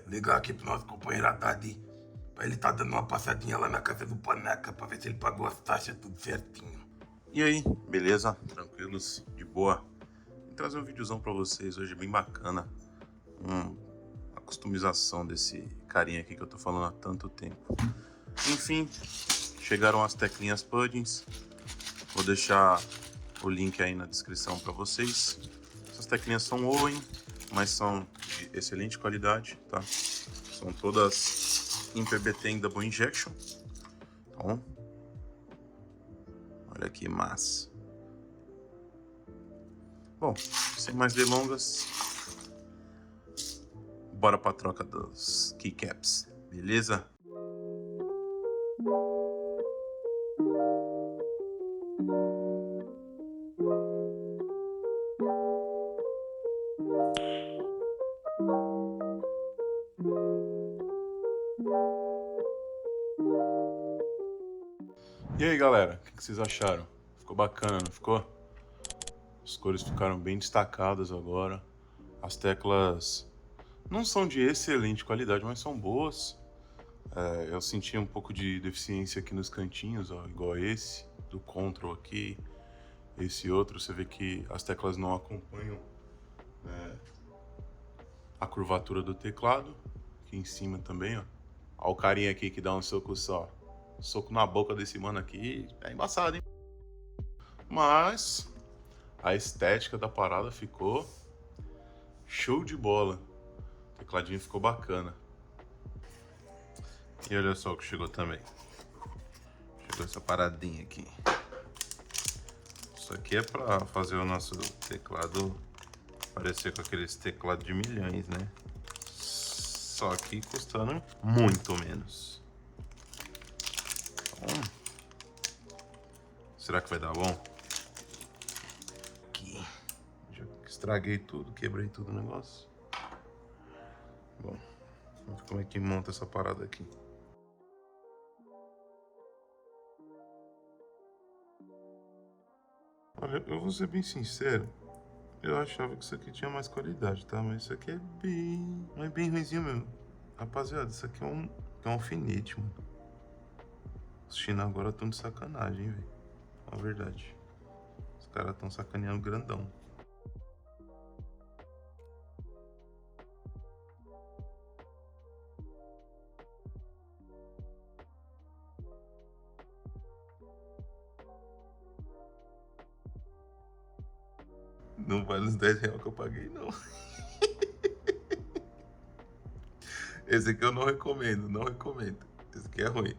ligar aqui pro nosso companheiro Haddad, pra ele tá dando uma passadinha lá na casa do Panaca pra ver se ele pagou as taxas tudo certinho. E aí, beleza? Tranquilos? De boa? Vou trazer um videozão pra vocês hoje bem bacana. A customização desse carinha aqui que eu tô falando há tanto tempo. Enfim, chegaram as teclinhas Puddings. Vou deixar o link aí na descrição pra vocês. Essas teclinhas são Owen, mas são de excelente qualidade, tá? São todas em PBT em Double Injection. Então, olha que massa. Bom, sem mais delongas, bora pra troca dos keycaps, beleza? E aí galera, o que vocês acharam? Ficou bacana, não ficou? As cores ficaram bem destacadas agora. As teclas não são de excelente qualidade, mas são boas. Eu senti um pouco de deficiência aqui nos cantinhos, ó, igual esse, do Control aqui. Esse outro, você vê que as teclas não acompanham a curvatura do teclado. Aqui em cima também, ó. Ó o carinha aqui que dá um soco só. Soco na boca desse mano aqui é embaçado, hein? Mas a estética da parada ficou show de bola. O tecladinho ficou bacana. E olha só o que chegou também. Chegou essa paradinha aqui. Isso aqui é pra fazer o nosso teclado parecer com aqueles teclados de milhões, né? Só que custando muito menos. Então, será que vai dar bom? Aqui. Já estraguei tudo, quebrei tudo o negócio. Bom, vamos ver como é que monta essa parada aqui. Olha, eu vou ser bem sincero. Eu achava que isso aqui tinha mais qualidade, tá? Mas isso aqui é bem ruimzinho mesmo. Rapaziada, isso aqui é um alfinete, mano. Os chinos agora estão de sacanagem, velho. É verdade. Os caras estão sacaneando grandão. Não vale os 10 reais que eu paguei, não. Esse aqui eu não recomendo, não recomendo. Esse aqui é ruim.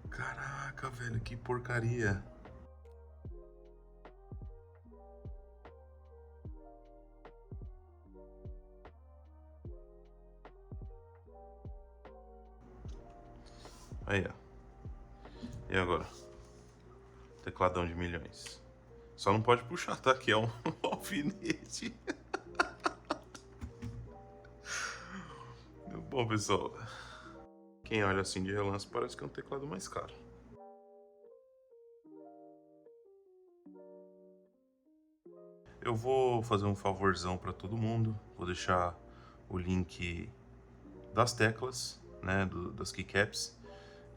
Caraca, velho, que porcaria. Aí, ó. E agora? Tecladão de milhões. Só não pode puxar, tá? Que é um alfinete. Bom, pessoal, quem olha assim de relance parece que é um teclado mais caro. Eu vou fazer um favorzão para todo mundo. Vou deixar o link das teclas, né, das keycaps.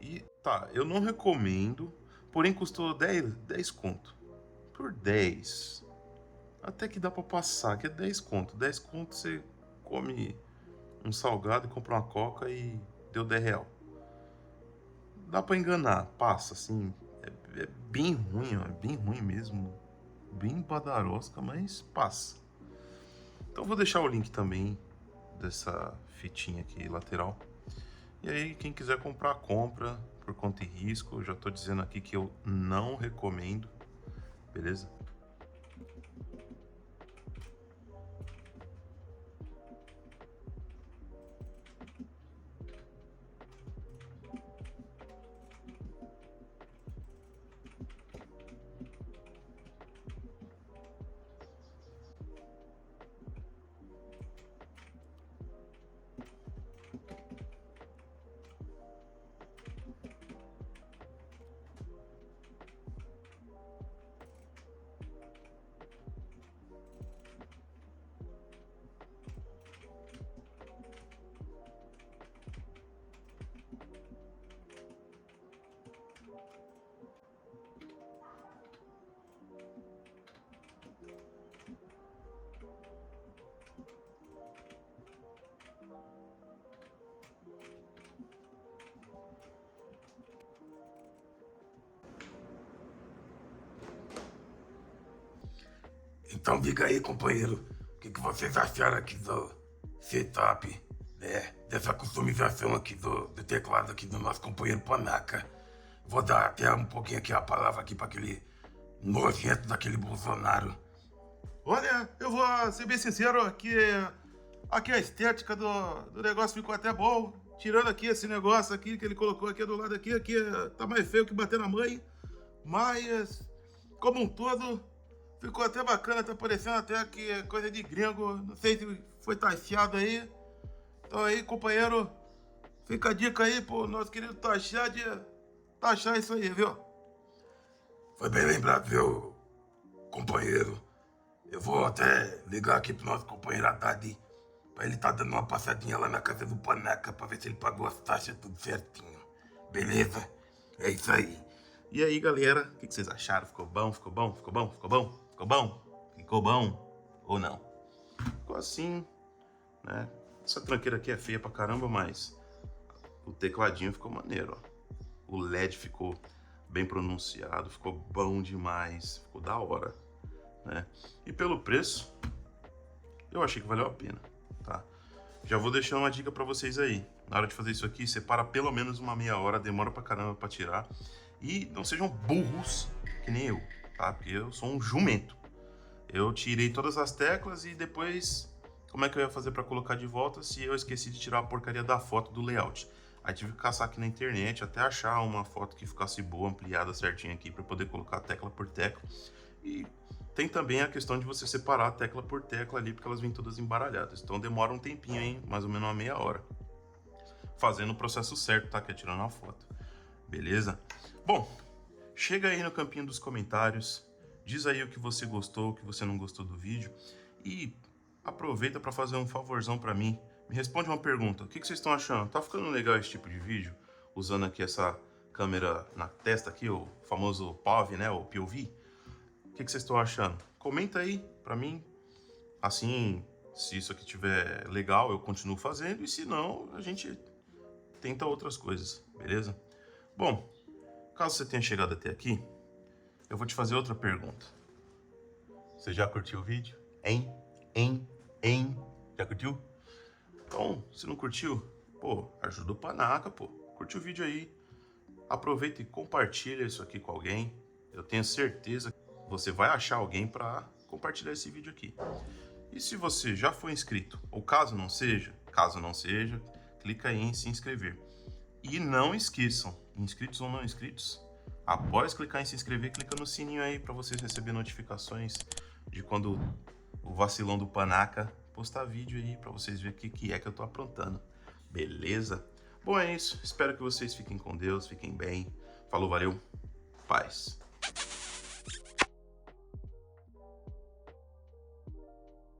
E tá, eu não recomendo, porém custou 10 conto. Por 10, até que dá para passar, que é 10 conto. 10 conto você come um salgado e compra uma coca e deu 10 real. Dá para enganar, passa assim, é bem ruim, ó, é bem ruim mesmo. Bem badarosca, mas passa. Então vou deixar o link também dessa fitinha aqui lateral. E aí quem quiser comprar, compra por conta e risco. Eu já tô dizendo aqui que eu não recomendo, beleza? Então diga aí, companheiro, o que vocês acharam aqui do setup, né? Dessa customização aqui do teclado aqui do nosso companheiro Panaca. Vou dar até um pouquinho aqui a palavra aqui para aquele nojento daquele Bolsonaro. Olha, eu vou ser bem sincero, aqui a estética do negócio ficou até bom. Tirando aqui esse negócio aqui que ele colocou aqui do lado aqui tá mais feio que bater na mãe. Mas, como um todo, ficou até bacana, tá parecendo até que é coisa de gringo. Não sei se foi taxado aí. Então aí, companheiro, fica a dica aí pro nosso querido taxar isso aí, viu? Foi bem lembrado, viu, companheiro? Eu vou até ligar aqui pro nosso companheiro Haddad pra ele tá dando uma passadinha lá na casa do Panaca pra ver se ele pagou as taxas tudo certinho. Beleza? É isso aí. E aí, galera, o que vocês acharam? Ficou bom? Ficou bom? Ficou bom? Ficou bom? Ficou bom? Ficou bom? Ou não? Ficou assim, né? Essa tranqueira aqui é feia pra caramba, mas o tecladinho ficou maneiro, ó. O LED ficou bem pronunciado, ficou bom demais, ficou da hora, né? E pelo preço, eu achei que valeu a pena, tá? Já vou deixar uma dica pra vocês aí. Na hora de fazer isso aqui, separa pelo menos uma meia hora, demora pra caramba pra tirar. E não sejam burros que nem eu, tá? Porque eu sou um jumento. Eu tirei todas as teclas e depois, como é que eu ia fazer pra colocar de volta se eu esqueci de tirar a porcaria da foto do layout? Aí tive que caçar aqui na internet até achar uma foto que ficasse boa, ampliada certinho aqui para poder colocar tecla por tecla. E tem também a questão de você separar tecla por tecla ali, porque elas vêm todas embaralhadas. Então demora um tempinho aí, mais ou menos uma meia hora. Fazendo o processo certo, tá? Que é tirando a foto. Beleza? Bom, chega aí no campinho dos comentários, diz aí o que você gostou, o que você não gostou do vídeo e aproveita para fazer um favorzão para mim. Me responde uma pergunta, o que vocês estão achando? Tá ficando legal esse tipo de vídeo? Usando aqui essa câmera na testa aqui, o famoso POV, né? O POV. O que vocês estão achando? Comenta aí pra mim. Assim, se isso aqui tiver legal, eu continuo fazendo. E se não, a gente tenta outras coisas, beleza? Bom, caso você tenha chegado até aqui, eu vou te fazer outra pergunta. Você já curtiu o vídeo? Hein? Já curtiu? Então, se não curtiu, pô, ajuda o Panaca, pô. Curte o vídeo aí. Aproveita e compartilha isso aqui com alguém. Eu tenho certeza que você vai achar alguém para compartilhar esse vídeo aqui. E se você já foi inscrito, ou caso não seja, clica aí em se inscrever. E não esqueçam, inscritos ou não inscritos, após clicar em se inscrever, clica no sininho aí para vocês receberem notificações de quando o vacilão do Panaca postar vídeo aí para vocês verem o que é que eu tô aprontando. Beleza? Bom, é isso. Espero que vocês fiquem com Deus, fiquem bem. Falou, valeu, paz.